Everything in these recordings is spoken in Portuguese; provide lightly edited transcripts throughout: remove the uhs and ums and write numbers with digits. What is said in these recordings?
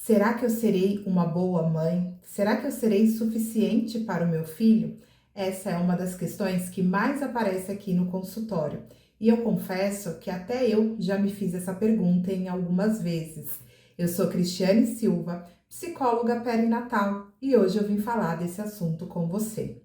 Será que eu serei uma boa mãe? Será que eu serei suficiente para o meu filho? Essa é uma das questões que mais aparece aqui no consultório. E eu confesso que até eu já me fiz essa pergunta em algumas vezes. Eu sou Cristiane Silva, psicóloga perinatal, e hoje eu vim falar desse assunto com você.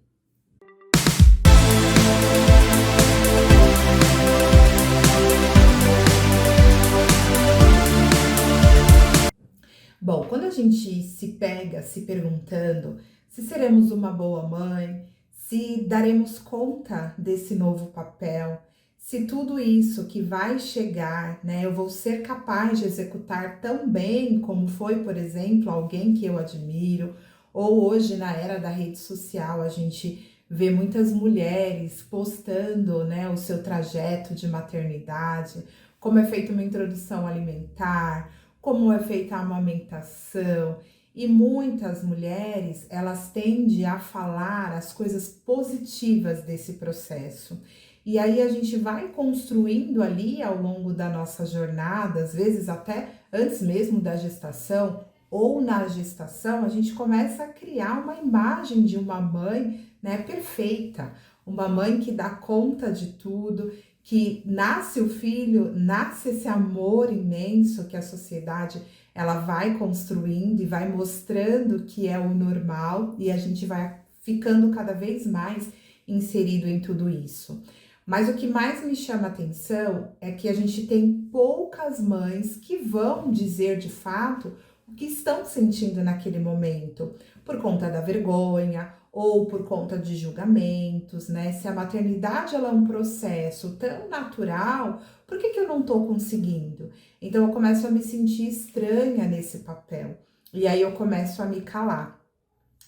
Bom, quando a gente se pega se perguntando se seremos uma boa mãe, se daremos conta desse novo papel, se tudo isso que vai chegar, né, eu vou ser capaz de executar tão bem como foi, por exemplo, alguém que eu admiro, ou hoje na era da rede social a gente vê muitas mulheres postando, né, o seu trajeto de maternidade, como é feita uma introdução alimentar, como é feita a amamentação, e muitas mulheres, elas tendem a falar as coisas positivas desse processo. E aí a gente vai construindo ali ao longo da nossa jornada, às vezes até antes mesmo da gestação ou na gestação, a gente começa a criar uma imagem de uma mãe, né, perfeita, uma mãe que dá conta de tudo, que nasce o filho, nasce esse amor imenso que a sociedade ela vai construindo e vai mostrando que é o normal, e a gente vai ficando cada vez mais inserido em tudo isso. Mas o que mais me chama atenção é que a gente tem poucas mães que vão dizer de fato o que estão sentindo naquele momento, por conta da vergonha, ou por conta de julgamentos, né? Se a maternidade ela é um processo tão natural, por que eu não tô conseguindo? Então eu começo a me sentir estranha nesse papel. E aí eu começo a me calar.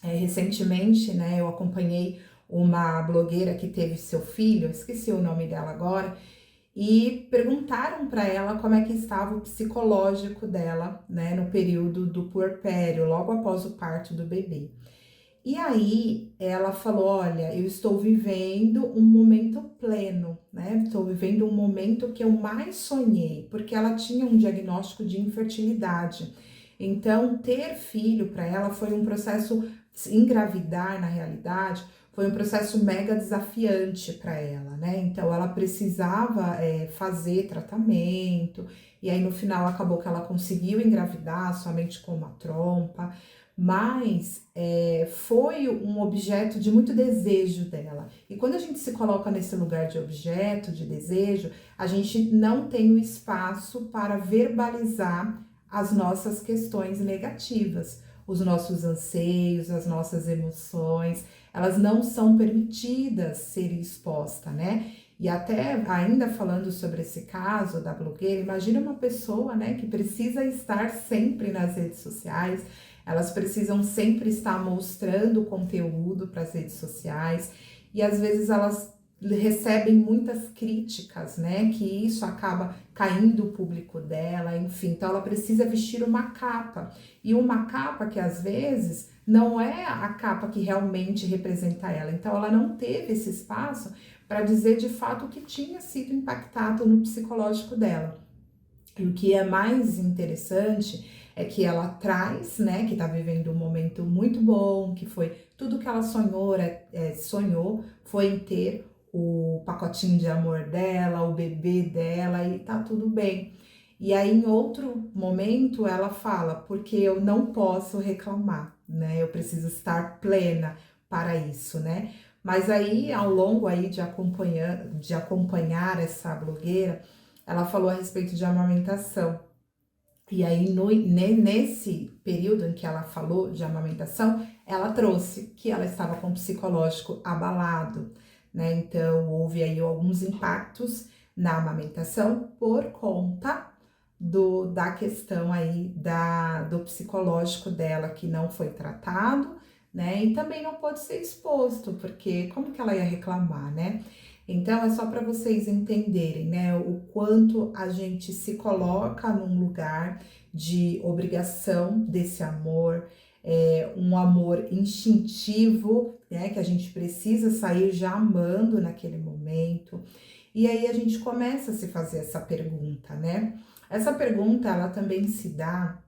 Recentemente, né, eu acompanhei uma blogueira que teve seu filho, esqueci o nome dela agora, e perguntaram para ela como é que estava o psicológico dela, né, no período do puerpério, logo após o parto do bebê. E aí ela falou: olha, eu estou vivendo um momento pleno, né? Estou vivendo um momento que eu mais sonhei, porque ela tinha um diagnóstico de infertilidade. Então, ter filho para ela foi um processo, engravidar na realidade, foi um processo mega desafiante para ela, né? Então, ela precisava fazer tratamento, e aí no final acabou que ela conseguiu engravidar somente com uma trompa, mas foi um objeto de muito desejo dela. E quando a gente se coloca nesse lugar de objeto, de desejo, a gente não tem o espaço para verbalizar as nossas questões negativas, os nossos anseios, as nossas emoções, elas não são permitidas serem expostas, né? E até ainda falando sobre esse caso da blogueira, imagina uma pessoa, né, que precisa estar sempre nas redes sociais, elas precisam sempre estar mostrando conteúdo para as redes sociais, e às vezes elas recebem muitas críticas, né? Que isso acaba caindo o público dela, enfim. Então ela precisa vestir uma capa, e uma capa que às vezes não é a capa que realmente representa ela. Então ela não teve esse espaço para dizer de fato o que tinha sido impactado no psicológico dela. E o que é mais interessante é que ela traz, né, que tá vivendo um momento muito bom, que foi tudo que ela sonhou foi em ter o pacotinho de amor dela, o bebê dela, e tá tudo bem. E aí, em outro momento, ela fala: porque eu não posso reclamar, né? Eu preciso estar plena para isso, né? Mas aí, ao longo aí de acompanhar essa blogueira, ela falou a respeito de amamentação. E aí, nesse período em que ela falou de amamentação, ela trouxe que ela estava com o psicológico abalado, né? Então, houve aí alguns impactos na amamentação por conta da questão aí do psicológico dela, que não foi tratado, né? E também não pode ser exposto, porque como que ela ia reclamar, né? Então, é só para vocês entenderem, né, o quanto a gente se coloca num lugar de obrigação desse amor, um amor instintivo, né, que a gente precisa sair já amando naquele momento. E aí a gente começa a se fazer essa pergunta, né? Essa pergunta, ela também se dá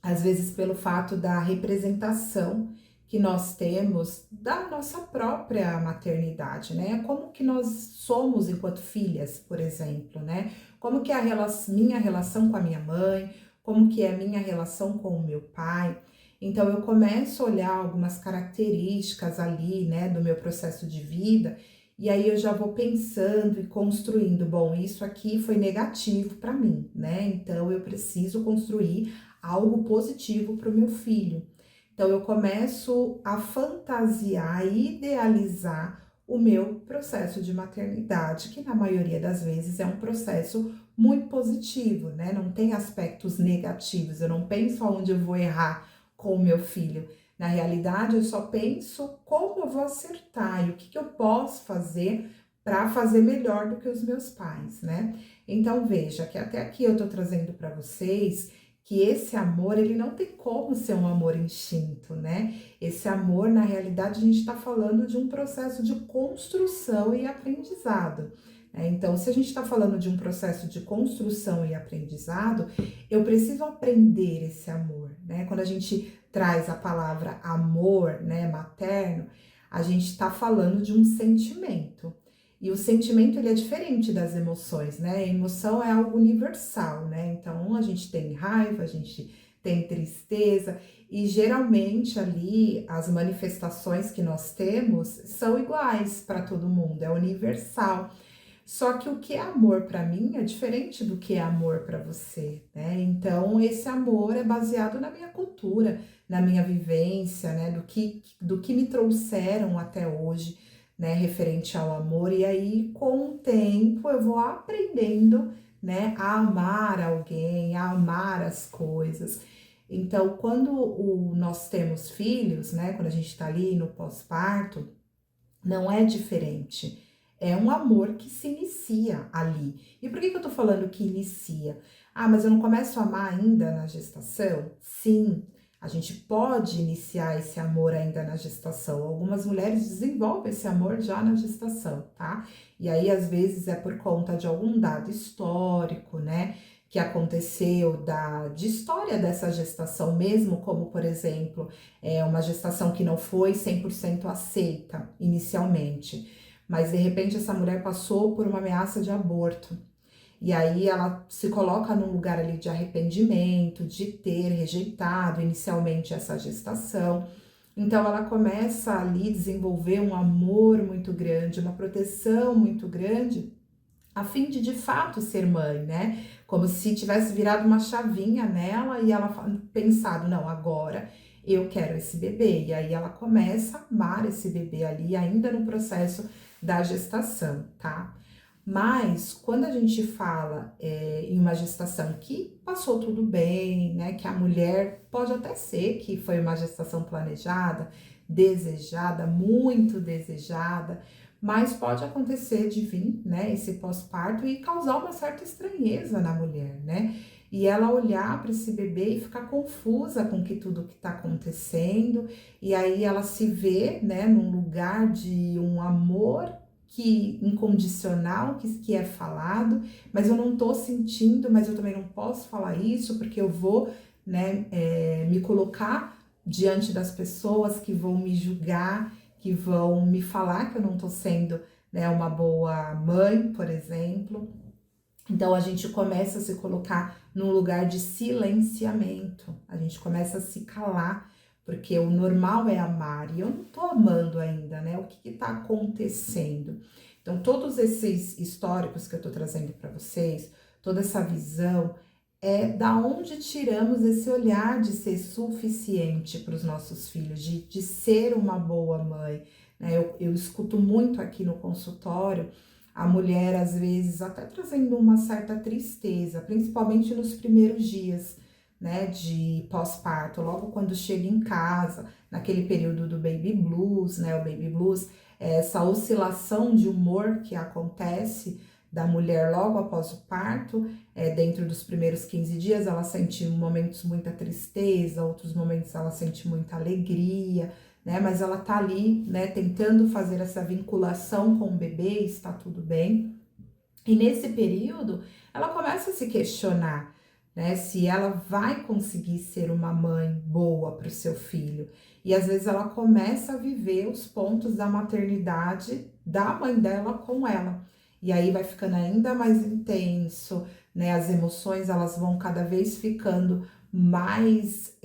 às vezes pelo fato da representação que nós temos da nossa própria maternidade, né? Como que nós somos enquanto filhas, por exemplo, né? Como que é minha relação com a minha mãe, como que é a minha relação com o meu pai. Então eu começo a olhar algumas características ali, né, do meu processo de vida, e aí eu já vou pensando e construindo, bom, isso aqui foi negativo para mim, né? Então eu preciso construir algo positivo para o meu filho. Então eu começo a fantasiar e idealizar o meu processo de maternidade, que na maioria das vezes é um processo muito positivo, né? Não tem aspectos negativos, eu não penso aonde eu vou errar com o meu filho. Na realidade, eu só penso como eu vou acertar e o que eu posso fazer para fazer melhor do que os meus pais, né? Então veja que até aqui eu tô trazendo para vocês que esse amor, ele não tem como ser um amor instinto, né? Esse amor, na realidade, a gente está falando de um processo de construção e aprendizado. Né? Então, se a gente está falando de um processo de construção e aprendizado, eu preciso aprender esse amor, né? Quando a gente traz a palavra amor, né, materno, a gente está falando de um sentimento. E o sentimento, ele é diferente das emoções, né? A emoção é algo universal, né? Então, a gente tem raiva, a gente tem tristeza, e geralmente ali as manifestações que nós temos são iguais para todo mundo, é universal. Só que o que é amor para mim é diferente do que é amor para você, né? Então, esse amor é baseado na minha cultura, na minha vivência, né? Do que me trouxeram até hoje, né? Referente ao amor. E aí, com o tempo, eu vou aprendendo, né? A amar alguém, a amar as coisas. Então, quando nós temos filhos, né? Quando a gente tá ali no pós-parto, não é diferente. É um amor que se inicia ali. E por que eu tô falando que inicia? Ah, mas eu não começo a amar ainda na gestação? Sim, a gente pode iniciar esse amor ainda na gestação. Algumas mulheres desenvolvem esse amor já na gestação, tá? E aí, às vezes, é por conta de algum dado histórico, né? Que aconteceu de história dessa gestação mesmo, como, por exemplo, uma gestação que não foi 100% aceita inicialmente, mas de repente essa mulher passou por uma ameaça de aborto. E aí ela se coloca num lugar ali de arrependimento, de ter rejeitado inicialmente essa gestação. Então ela começa ali a desenvolver um amor muito grande, uma proteção muito grande, a fim de fato ser mãe, né? Como se tivesse virado uma chavinha nela e ela pensado, não, agora eu quero esse bebê. E aí ela começa a amar esse bebê ali, ainda no processo da gestação, tá? Mas quando a gente fala em uma gestação que passou tudo bem, né? Que a mulher pode até ser que foi uma gestação planejada, desejada, muito desejada, mas pode acontecer de vir, né, esse pós-parto e causar uma certa estranheza na mulher, né? E ela olhar para esse bebê e ficar confusa com tudo que está acontecendo, e aí ela se vê, né, num lugar de um amor que incondicional que é falado, mas eu não tô sentindo, mas eu também não posso falar isso porque eu vou, né, me colocar diante das pessoas que vão me julgar, que vão me falar que eu não tô sendo, né, uma boa mãe, por exemplo. Então a gente começa a se colocar num lugar de silenciamento, a gente começa a se calar, porque o normal é amar e eu não tô amando ainda, né? O que tá acontecendo? Então, todos esses históricos que eu tô trazendo para vocês, toda essa visão, é da onde tiramos esse olhar de ser suficiente para os nossos filhos, de ser uma boa mãe, né? Eu escuto muito aqui no consultório a mulher, às vezes, até trazendo uma certa tristeza, principalmente nos primeiros dias, né, de pós-parto, logo quando chega em casa, naquele período do baby blues, né, o baby blues, é essa oscilação de humor que acontece da mulher logo após o parto, dentro dos primeiros 15 dias, ela sente momentos muita tristeza, outros momentos ela sente muita alegria, né? Mas ela tá ali, né, tentando fazer essa vinculação com o bebê, está tudo bem. E nesse período, ela começa a se questionar, né? Se ela vai conseguir ser uma mãe boa para o seu filho. E às vezes ela começa a viver os pontos da maternidade da mãe dela com ela. E aí vai ficando ainda mais intenso, né? As emoções elas vão cada vez ficando mais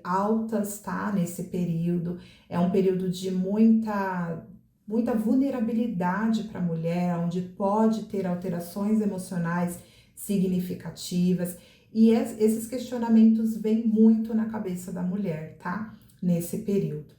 altas, tá? Nesse período. É um período de muita vulnerabilidade para a mulher, onde pode ter alterações emocionais significativas. E esses questionamentos vêm muito na cabeça da mulher, tá? Nesse período.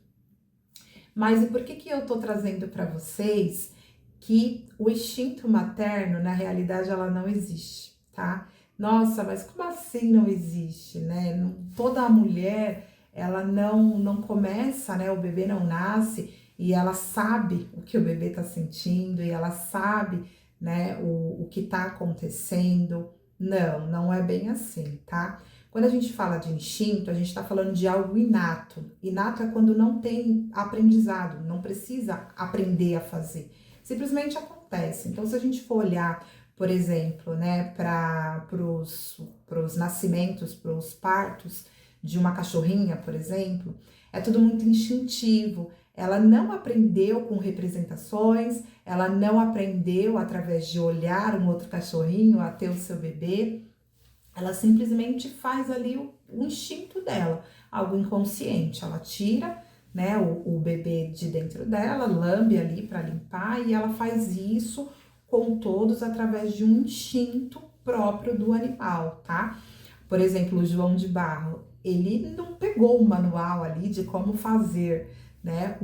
Mas e por que eu tô trazendo para vocês que o instinto materno, na realidade, ela não existe, tá? Nossa, mas como assim não existe, né? Toda mulher, ela não começa, né? O bebê não nasce e ela sabe o que o bebê tá sentindo e ela sabe, né, o que tá acontecendo. Não é bem assim, tá? Quando a gente fala de instinto, a gente tá falando de algo inato. Inato é quando não tem aprendizado, não precisa aprender a fazer. Simplesmente acontece. Então, se a gente for olhar, por exemplo, né, para os nascimentos, para os partos de uma cachorrinha, por exemplo, é tudo muito instintivo. Ela não aprendeu com representações, ela não aprendeu através de olhar um outro cachorrinho a ter o seu bebê. Ela simplesmente faz ali o instinto dela, algo inconsciente. Ela tira, né, o bebê de dentro dela, lambe ali para limpar e ela faz isso com todos através de um instinto próprio do animal, tá? Por exemplo, o João de Barro, ele não pegou o manual ali de como fazer, né,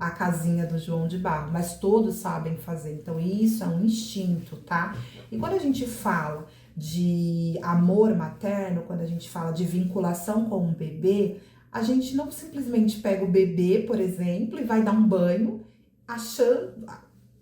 a casinha do João de Barro, mas todos sabem fazer, então isso é um instinto, tá? E quando a gente fala de amor materno, quando a gente fala de vinculação com o bebê, a gente não simplesmente pega o bebê, por exemplo, e vai dar um banho,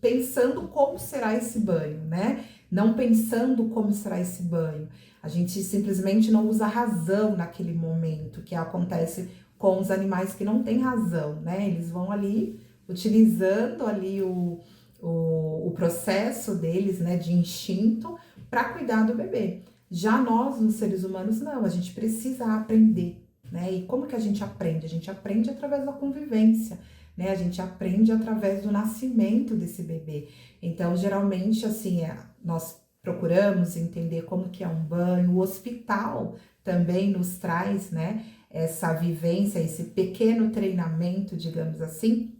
pensando como será esse banho, né? Não pensando como será esse banho. A gente simplesmente não usa razão naquele momento, que acontece com os animais que não têm razão, né? Eles vão ali utilizando ali o processo deles, né, de instinto para cuidar do bebê. Já nós, os seres humanos, não, a gente precisa aprender, né? E como que a gente aprende? A gente aprende através da convivência, né? A gente aprende através do nascimento desse bebê. Então, geralmente, assim, nós procuramos entender como que é um banho. O hospital também nos traz, né, essa vivência, esse pequeno treinamento, digamos assim,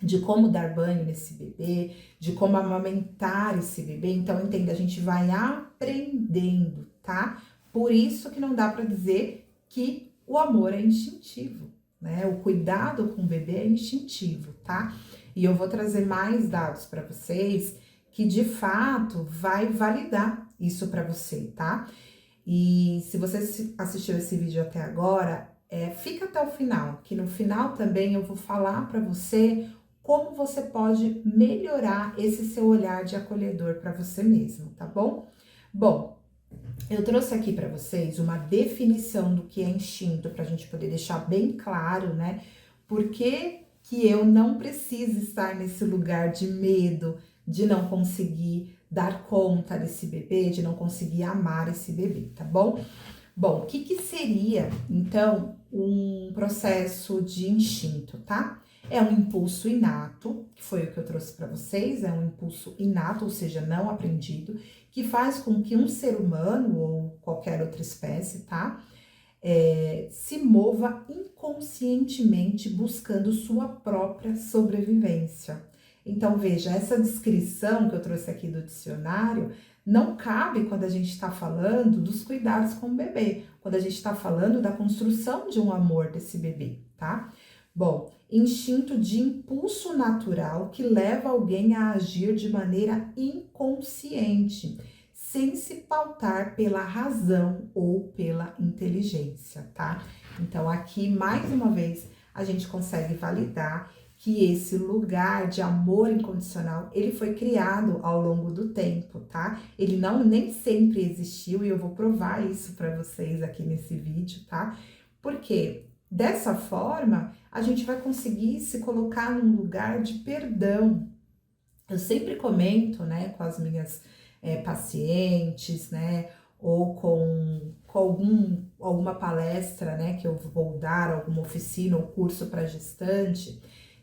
de como dar banho nesse bebê, de como amamentar esse bebê. Então, entenda, a gente vai aprendendo, tá? Por isso que não dá para dizer que o amor é instintivo, né? O cuidado com o bebê é instintivo, tá? E eu vou trazer mais dados para vocês que de fato vai validar isso para você, tá? E se você assistiu esse vídeo até agora, fica até o final, que no final também eu vou falar para você como você pode melhorar esse seu olhar de acolhedor para você mesmo, tá bom? Bom, eu trouxe aqui para vocês uma definição do que é instinto, para a gente poder deixar bem claro, né? Por que eu não preciso estar nesse lugar de medo, de não conseguir dar conta desse bebê, de não conseguir amar esse bebê, tá bom? Bom, o que seria, então, um processo de instinto, tá? É um impulso inato, que foi o que eu trouxe para vocês, é um impulso inato, ou seja, não aprendido, que faz com que um ser humano ou qualquer outra espécie, tá? Se mova inconscientemente buscando sua própria sobrevivência. Então, veja, essa descrição que eu trouxe aqui do dicionário não cabe quando a gente está falando dos cuidados com o bebê, quando a gente está falando da construção de um amor desse bebê, tá? Bom, instinto de impulso natural que leva alguém a agir de maneira inconsciente, sem se pautar pela razão ou pela inteligência, tá? Então, aqui, mais uma vez, a gente consegue validar que esse lugar de amor incondicional, ele foi criado ao longo do tempo, tá? Ele nem sempre existiu e eu vou provar isso para vocês aqui nesse vídeo, tá? Porque dessa forma, a gente vai conseguir se colocar num lugar de perdão. Eu sempre comento, né, com as minhas pacientes, né, ou com com alguma palestra, né, que eu vou dar, alguma oficina ou curso para gestante,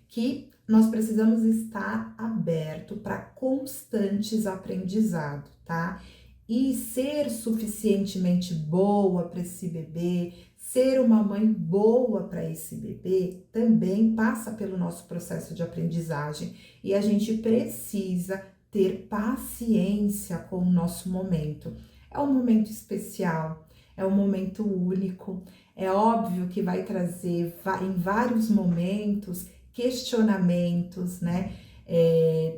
que nós precisamos estar aberto para constantes aprendizado, tá? E ser suficientemente boa para esse bebê, ser uma mãe boa para esse bebê, também passa pelo nosso processo de aprendizagem e a gente precisa ter paciência com o nosso momento. É um momento especial, é um momento único, é óbvio que vai trazer em vários momentos questionamentos, né?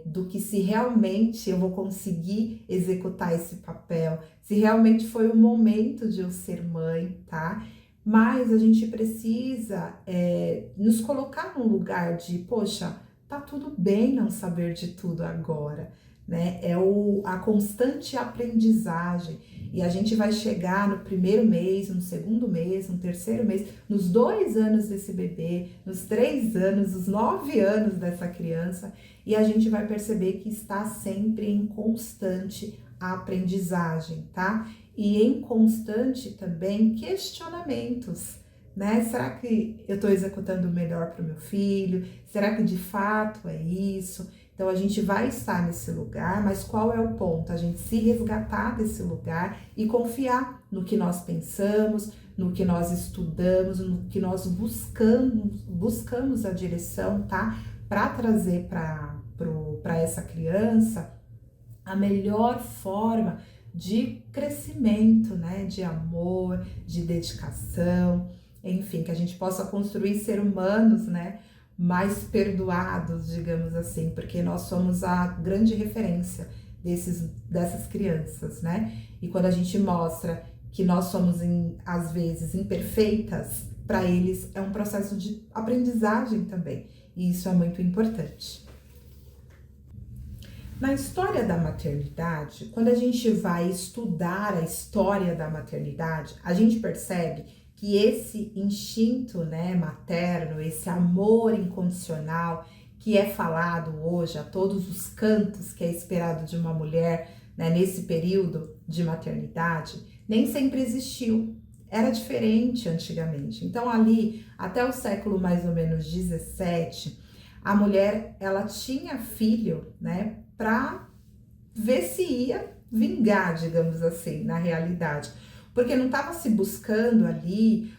Do que se realmente eu vou conseguir executar esse papel, se realmente foi o momento de eu ser mãe, tá? Mas a gente precisa nos colocar num lugar de, poxa, tá tudo bem não saber de tudo agora, né? A constante aprendizagem. E a gente vai chegar no primeiro mês, no segundo mês, no terceiro mês, nos 2 anos desse bebê, nos 3 anos, nos 9 anos dessa criança, e a gente vai perceber que está sempre em constante aprendizagem, tá? E em constante também questionamentos, né? Será que eu estou executando o melhor para o meu filho? Será que de fato é isso? Então a gente vai estar nesse lugar, mas qual é o ponto? A gente se resgatar desse lugar e confiar no que nós pensamos, no que nós estudamos, no que nós buscamos a direção, tá? Para trazer para essa criança a melhor forma de crescimento, né? De amor, de dedicação, enfim, que a gente possa construir ser humanos, né? Mais perdoados, digamos assim, porque nós somos a grande referência dessas crianças, né? E quando a gente mostra que nós somos, às vezes, imperfeitas, para eles é um processo de aprendizagem também, e isso é muito importante. Na história da maternidade, quando a gente vai estudar a história da maternidade, a gente percebe que esse instinto, né, materno, esse amor incondicional que é falado hoje a todos os cantos, que é esperado de uma mulher, né, nesse período de maternidade, nem sempre existiu. Era diferente antigamente. Então ali, até o século mais ou menos 17, a mulher, ela tinha filho, né, para ver se ia vingar, digamos assim, na realidade. Porque não estava se buscando ali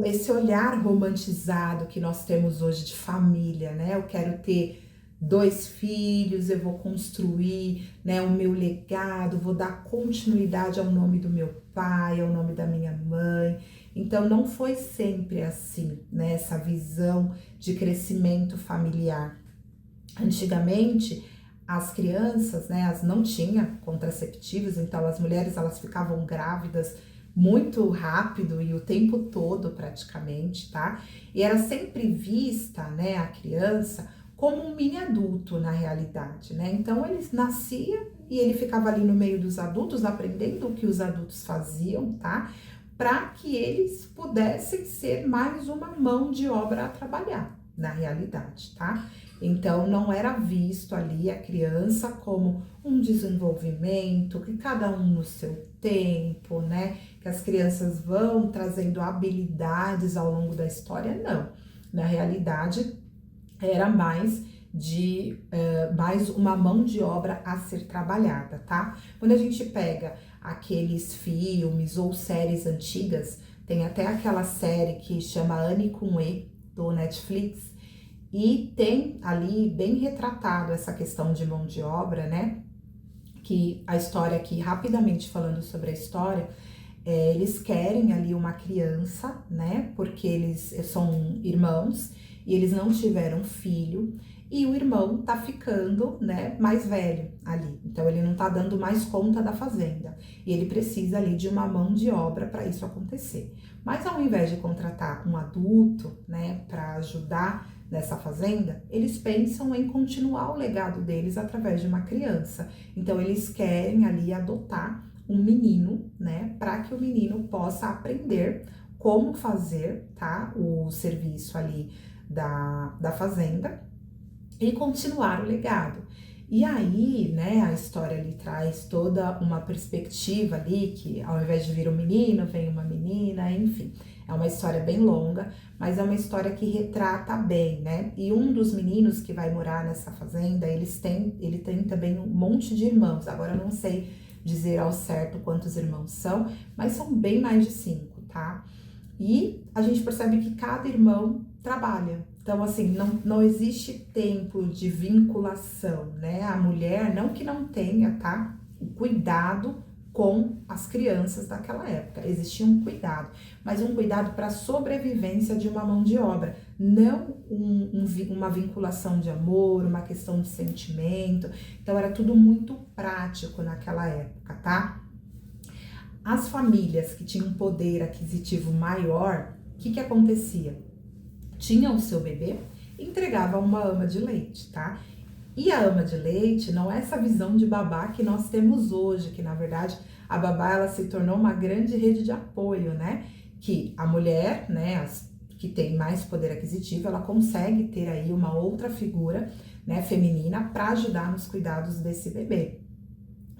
esse olhar romantizado que nós temos hoje de família, né? Eu quero ter 2 filhos, eu vou construir, né, o meu legado, vou dar continuidade ao nome do meu pai, ao nome da minha mãe. Então não foi sempre assim, né, essa visão de crescimento familiar. Antigamente, as crianças, né, as não tinham contraceptivos, então as mulheres elas ficavam grávidas muito rápido e o tempo todo praticamente, tá? E era sempre vista, né, a criança como um mini adulto na realidade, né? Então ele nascia e ele ficava ali no meio dos adultos aprendendo o que os adultos faziam, tá? Para que eles pudessem ser mais uma mão de obra a trabalhar na realidade, tá? Então não era visto ali a criança como um desenvolvimento, que cada um no seu tempo, né? Que as crianças vão trazendo habilidades ao longo da história, não. Na realidade, era mais mais uma mão de obra a ser trabalhada, tá? Quando a gente pega aqueles filmes ou séries antigas, tem até aquela série que chama Anne com E, do Netflix, e tem ali bem retratado essa questão de mão de obra, né? Que a história aqui, rapidamente falando sobre a história, eles querem ali uma criança, né? Porque eles são irmãos e eles não tiveram filho e o irmão tá ficando, né, mais velho ali. Então ele não tá dando mais conta da fazenda e ele precisa ali de uma mão de obra para isso acontecer. Mas ao invés de contratar um adulto, né, para ajudar nessa fazenda, eles pensam em continuar o legado deles através de uma criança. Então eles querem ali adotar um menino, né, para que o menino possa aprender como fazer, tá, o serviço ali da fazenda e continuar o legado. E aí, né, a história ali traz toda uma perspectiva ali, que ao invés de vir um menino, vem uma menina, enfim. É uma história bem longa, mas é uma história que retrata bem, né? E um dos meninos que vai morar nessa fazenda, ele tem também um monte de irmãos. Agora eu não sei dizer ao certo quantos irmãos são, mas são bem mais de 5, tá? E a gente percebe que cada irmão trabalha. Então, assim, não existe tempo de vinculação, né? A mulher, não que não tenha, tá? O cuidado com as crianças daquela época. Existia um cuidado, mas um cuidado para a sobrevivência de uma mão de obra, não uma vinculação de amor, uma questão de sentimento. Então, era tudo muito prático naquela época, tá? As famílias que tinham um poder aquisitivo maior, o que acontecia? Tinha o seu bebê, entregava uma ama de leite, tá? E a ama de leite não é essa visão de babá que nós temos hoje, que na verdade a babá ela se tornou uma grande rede de apoio, né? Que a mulher, né, que tem mais poder aquisitivo, ela consegue ter aí uma outra figura, né, feminina para ajudar nos cuidados desse bebê.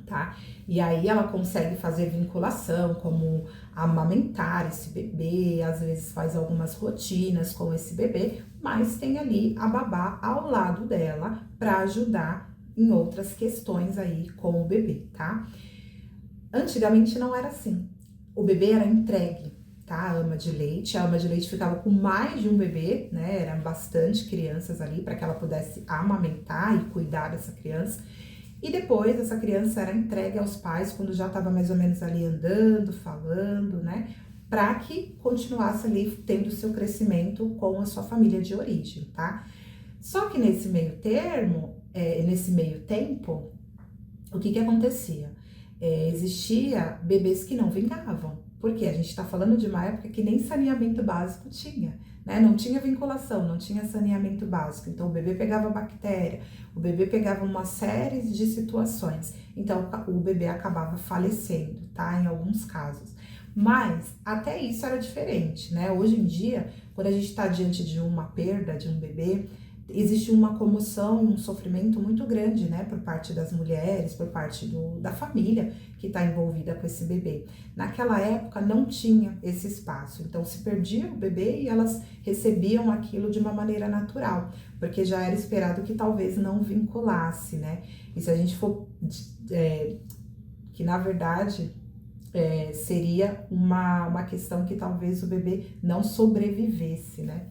Tá? E aí ela consegue fazer vinculação, como amamentar esse bebê, às vezes faz algumas rotinas com esse bebê, mas tem ali a babá ao lado dela para ajudar em outras questões aí com o bebê, tá? Antigamente não era assim. O bebê era entregue, tá? A ama de leite ficava com mais de um bebê, né? Eram bastante crianças ali para que ela pudesse amamentar e cuidar dessa criança. E depois essa criança era entregue aos pais quando já estava mais ou menos ali andando, falando, né? Para que continuasse ali tendo o seu crescimento com a sua família de origem, tá? Só que nesse meio tempo, o que acontecia? Existia bebês que não vingavam, porque a gente está falando de uma época que nem saneamento básico tinha, né? Não tinha vinculação, não tinha saneamento básico, então o bebê pegava bactéria, o bebê pegava uma série de situações, então o bebê acabava falecendo, tá? Em alguns casos. Mas até isso era diferente, né? Hoje em dia, quando a gente está diante de uma perda de um bebê, existe uma comoção, um sofrimento muito grande, né, por parte das mulheres, por parte da família que está envolvida com esse bebê. Naquela época não tinha esse espaço, então se perdia o bebê e elas recebiam aquilo de uma maneira natural, porque já era esperado que talvez não vinculasse, né? E se a gente for, que na verdade seria uma questão que talvez o bebê não sobrevivesse, né?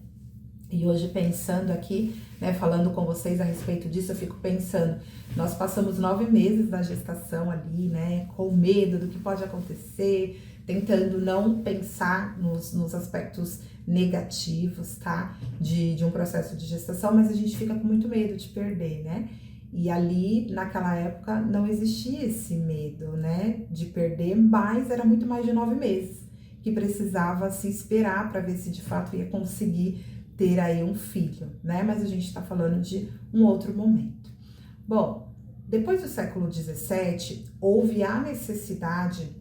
E hoje pensando aqui, né, falando com vocês a respeito disso, eu fico pensando, nós passamos 9 meses da gestação ali, né, com medo do que pode acontecer, tentando não pensar nos aspectos negativos, tá, de um processo de gestação, mas a gente fica com muito medo de perder, né? E ali, naquela época, não existia esse medo, né, de perder, mas era muito mais de 9 meses que precisava se esperar para ver se de fato ia conseguir ter aí um filho, né? Mas a gente está falando de um outro momento. Bom, depois do século XVII, houve a necessidade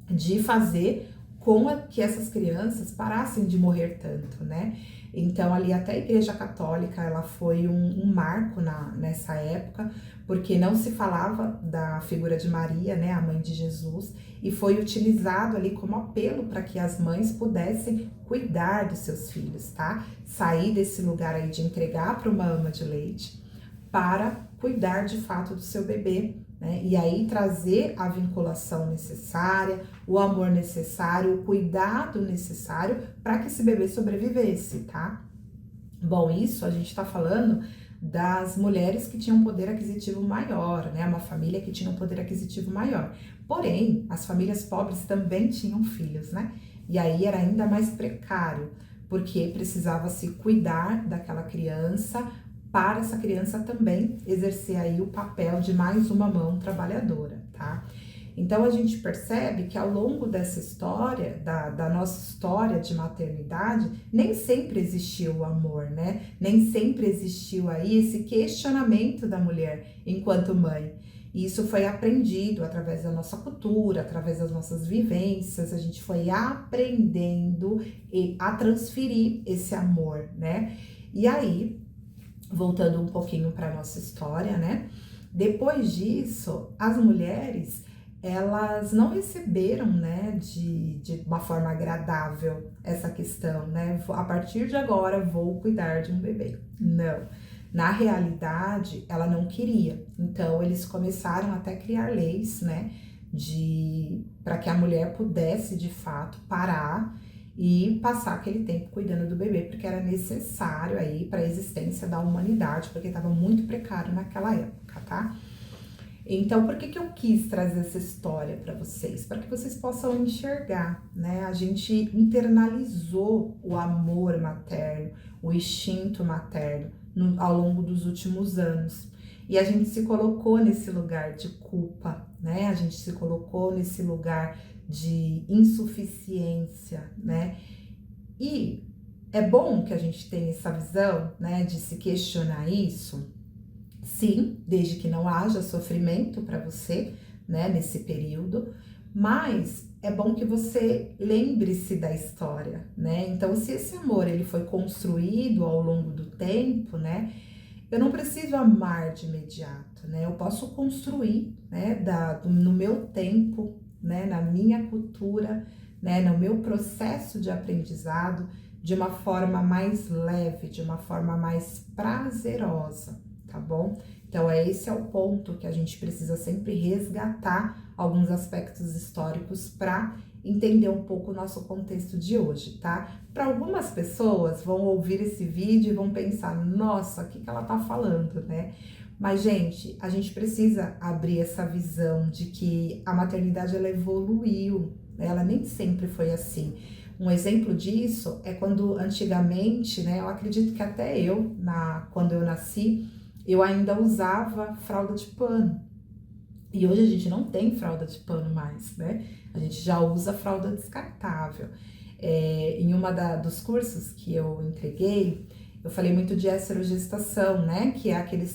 de fazer com que essas crianças parassem de morrer tanto, né? Então, ali até a Igreja Católica, ela foi um marco nessa época, porque não se falava da figura de Maria, né, a mãe de Jesus, e foi utilizado ali como apelo para que as mães pudessem cuidar dos seus filhos, tá? Sair desse lugar aí de entregar para uma ama de leite para cuidar de fato do seu bebê, né? E aí trazer a vinculação necessária, o amor necessário, o cuidado necessário para que esse bebê sobrevivesse, tá? Bom, isso a gente tá falando das mulheres que tinham poder aquisitivo maior, né? Uma família que tinha um poder aquisitivo maior. Porém, as famílias pobres também tinham filhos, né? E aí era ainda mais precário, porque precisava se cuidar daquela criança, para essa criança também exercer aí o papel de mais uma mão trabalhadora, tá? Então a gente percebe que ao longo dessa história, da nossa história de maternidade, nem sempre existiu o amor, né? Nem sempre existiu aí esse questionamento da mulher enquanto mãe. E isso foi aprendido através da nossa cultura, através das nossas vivências, a gente foi aprendendo a transferir esse amor, né? E aí, voltando um pouquinho para nossa história, né? Depois disso, as mulheres, elas não receberam, né, de uma forma agradável essa questão, né? A partir de agora vou cuidar de um bebê. Não. Na realidade, ela não queria. Então, eles começaram até a criar leis, né, para que a mulher pudesse, de fato, parar e passar aquele tempo cuidando do bebê, porque era necessário aí para a existência da humanidade, porque estava muito precário naquela época, tá? Então, por que eu quis trazer essa história para vocês? Para que vocês possam enxergar, né? A gente internalizou o amor materno, o instinto materno ao longo dos últimos anos. E a gente se colocou nesse lugar de culpa, né? A gente se colocou nesse lugar de insuficiência, né? E é bom que a gente tenha essa visão, né, de se questionar isso. Sim, desde que não haja sofrimento para você, né, nesse período, mas é bom que você lembre-se da história, né? Então, se esse amor ele foi construído ao longo do tempo, né, eu não preciso amar de imediato, né? Eu posso construir, né, no meu tempo, né, na minha cultura, né, no meu processo de aprendizado, de uma forma mais leve, de uma forma mais prazerosa, tá bom? Então, esse é o ponto que a gente precisa sempre resgatar alguns aspectos históricos para entender um pouco o nosso contexto de hoje, tá? Para algumas pessoas vão ouvir esse vídeo e vão pensar, nossa, o que ela tá falando, né? Mas, gente, a gente precisa abrir essa visão de que a maternidade, ela evoluiu, né? Ela nem sempre foi assim. Um exemplo disso é quando antigamente, né, eu acredito que até eu, quando eu nasci, eu ainda usava fralda de pano. E hoje a gente não tem fralda de pano mais, né? A gente já usa fralda descartável. Em dos cursos que eu entreguei, eu falei muito de esterogestação, né? Que é aqueles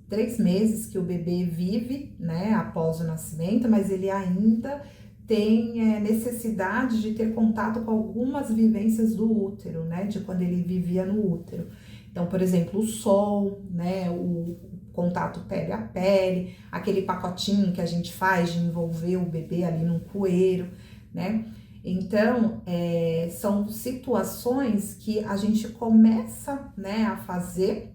três meses que o bebê vive, né? Após o nascimento, mas ele ainda tem necessidade de ter contato com algumas vivências do útero, né? De quando ele vivia no útero. Então, por exemplo, o sol, né? O contato pele a pele, aquele pacotinho que a gente faz de envolver o bebê ali num cueiro, né? Então, são situações que a gente começa, né, a fazer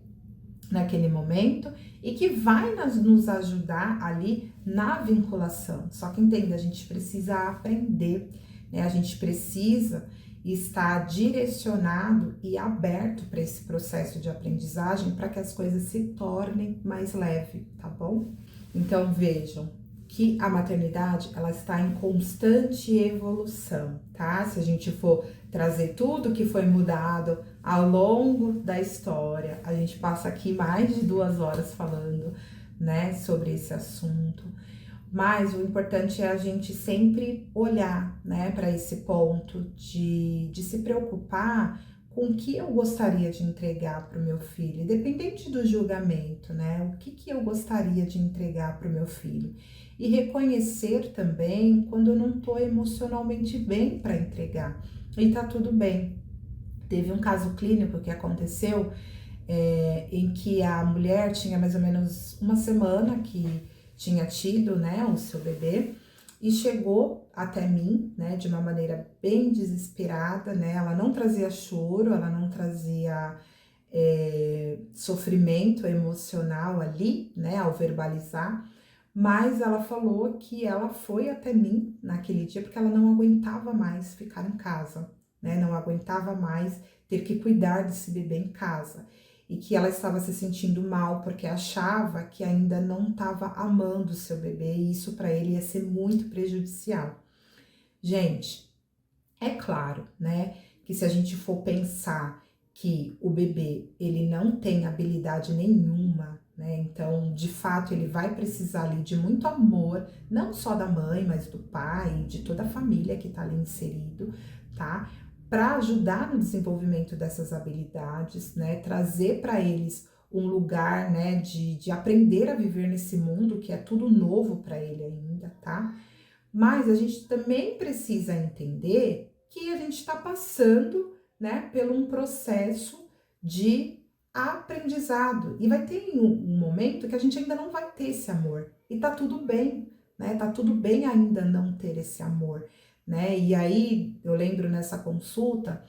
naquele momento e que vai nos ajudar ali na vinculação. Só que entenda, a gente precisa aprender, né? A gente precisa estar direcionado e aberto para esse processo de aprendizagem para que as coisas se tornem mais leves, tá bom? Então vejam que a maternidade, ela está em constante evolução, tá? Se a gente for trazer tudo que foi mudado ao longo da história, a gente passa aqui mais de 2 horas falando, né, sobre esse assunto. Mas o importante é a gente sempre olhar, né, para esse ponto de se preocupar com o que eu gostaria de entregar para o meu filho, independente do julgamento, né? O que eu gostaria de entregar para o meu filho. E reconhecer também quando eu não estou emocionalmente bem para entregar. E tá tudo bem. Teve um caso clínico que aconteceu em que a mulher tinha mais ou menos uma semana que tinha tido, né, o seu bebê, e chegou até mim, né, de uma maneira bem desesperada, né, ela não trazia choro, ela não trazia sofrimento emocional ali, né, ao verbalizar, mas ela falou que ela foi até mim naquele dia porque ela não aguentava mais ficar em casa, né, não aguentava mais ter que cuidar desse bebê em casa. E que ela estava se sentindo mal porque achava que ainda não estava amando o seu bebê e isso para ele ia ser muito prejudicial. Gente, é claro, né, que se a gente for pensar que o bebê, ele não tem habilidade nenhuma, né, então, de fato, ele vai precisar ali de muito amor, não só da mãe, mas do pai, de toda a família que tá ali inserido, tá? Para ajudar no desenvolvimento dessas habilidades, né, trazer para eles um lugar, né, de aprender a viver nesse mundo que é tudo novo para ele ainda, tá? Mas a gente também precisa entender que a gente está passando, né, por um processo de aprendizado. E vai ter um momento que a gente ainda não vai ter esse amor. E tá tudo bem, né? Tá tudo bem ainda não ter esse amor, né? E aí eu lembro nessa consulta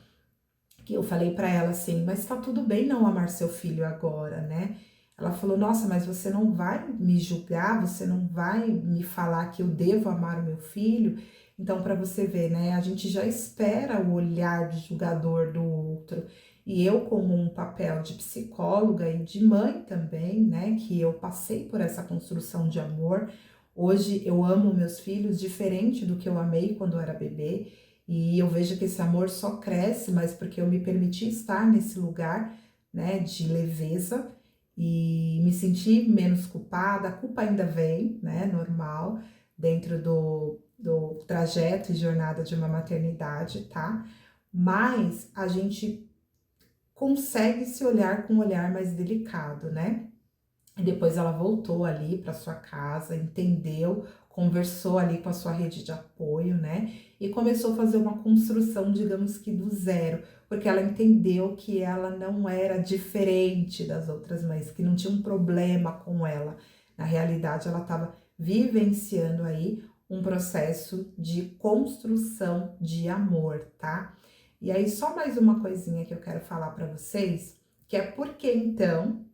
que eu falei para ela assim, mas tá tudo bem não amar seu filho agora, né? Ela falou, nossa, mas você não vai me julgar, você não vai me falar que eu devo amar o meu filho? Então, para você ver, né, a gente já espera o olhar de julgador do outro. E eu, como um papel de psicóloga e de mãe também, né, que eu passei por essa construção de amor, hoje eu amo meus filhos diferente do que eu amei quando eu era bebê. E eu vejo que esse amor só cresce, mas porque eu me permiti estar nesse lugar, né, de leveza e me sentir menos culpada. A culpa ainda vem, né, normal, dentro do trajeto e jornada de uma maternidade, tá? Mas a gente consegue se olhar com um olhar mais delicado, né? E depois ela voltou ali para sua casa, entendeu, conversou ali com a sua rede de apoio, né? E começou a fazer uma construção, digamos que do zero, porque ela entendeu que ela não era diferente das outras mães, que não tinha um problema com ela. Na realidade, ela estava vivenciando aí um processo de construção de amor, tá? E aí, só mais uma coisinha que eu quero falar para vocês, que é porque então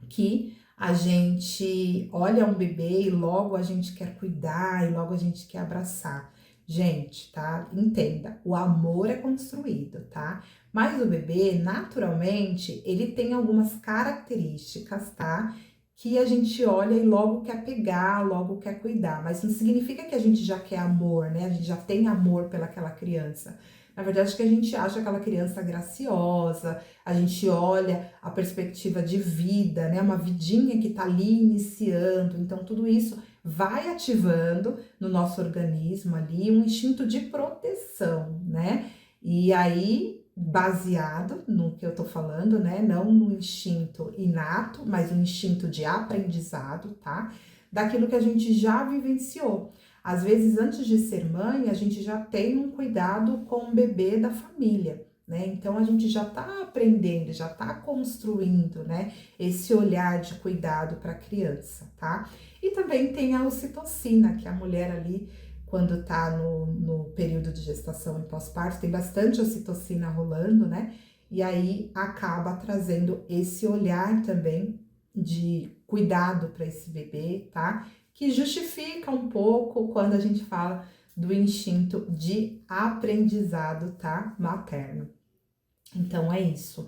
que a gente olha um bebê e logo a gente quer cuidar e logo a gente quer abraçar. Gente, tá? Entenda, o amor é construído, tá? Mas o bebê, naturalmente, ele tem algumas características, tá? Que a gente olha e logo quer pegar, logo quer cuidar. Mas não significa que a gente já quer amor, né? A gente já tem amor pelaquela criança. Na verdade, que a gente acha aquela criança graciosa, a gente olha a perspectiva de vida, né? Uma vidinha que tá ali iniciando. Então, tudo isso vai ativando no nosso organismo ali um instinto de proteção, né? E aí, baseado no que eu tô falando, né? Não no instinto inato, mas no instinto de aprendizado, tá? Daquilo que a gente já vivenciou. Às vezes, antes de ser mãe, a gente já tem um cuidado com o bebê da família, né? Então, a gente já tá aprendendo, já tá construindo, né? Esse olhar de cuidado para a criança, tá? E também tem a ocitocina, que a mulher ali, quando tá no período de gestação e pós-parto, tem bastante ocitocina rolando, né? E aí acaba trazendo esse olhar também de cuidado para esse bebê, tá? Que justifica um pouco quando a gente fala do instinto de aprendizado, tá? Materno. Então é isso.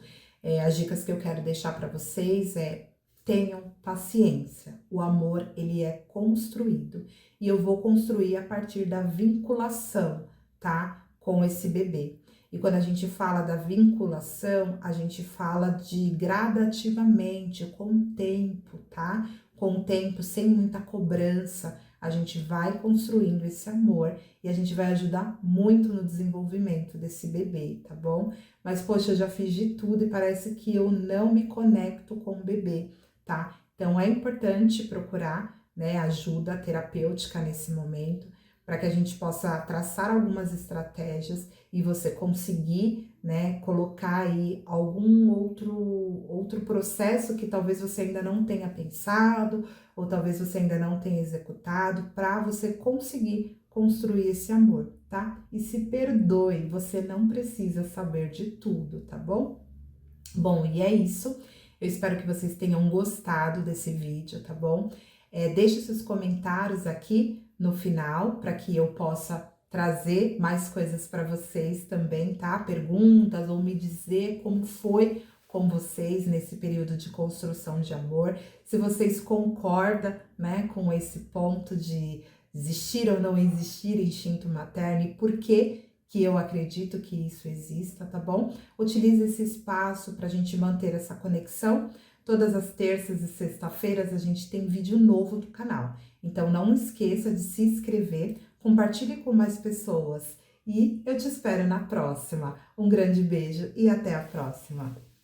As dicas que eu quero deixar para vocês é: tenham paciência. O amor, ele é construído e eu vou construir a partir da vinculação, tá? Com esse bebê. E quando a gente fala da vinculação, a gente fala de gradativamente, com o tempo, tá? Com o tempo, sem muita cobrança, a gente vai construindo esse amor e a gente vai ajudar muito no desenvolvimento desse bebê, tá bom? Mas, poxa, eu já fiz de tudo e parece que eu não me conecto com o bebê, tá? Então, é importante procurar, né, ajuda terapêutica nesse momento, para que a gente possa traçar algumas estratégias e você conseguir, né, colocar aí algum outro processo que talvez você ainda não tenha pensado, ou talvez você ainda não tenha executado, para você conseguir construir esse amor, tá? E se perdoe, você não precisa saber de tudo, tá bom? Bom, e é isso. Eu espero que vocês tenham gostado desse vídeo, tá bom? Deixe seus comentários aqui no final para que eu possa trazer mais coisas para vocês também, tá? Perguntas ou me dizer como foi com vocês nesse período de construção de amor. Se vocês concordam, né, com esse ponto de existir ou não existir instinto materno e por que eu acredito que isso exista, tá bom? Utilize esse espaço para a gente manter essa conexão. Todas as terças e sexta-feiras a gente tem vídeo novo do canal. Então não esqueça de se inscrever, compartilhe com mais pessoas e eu te espero na próxima. Um grande beijo e até a próxima!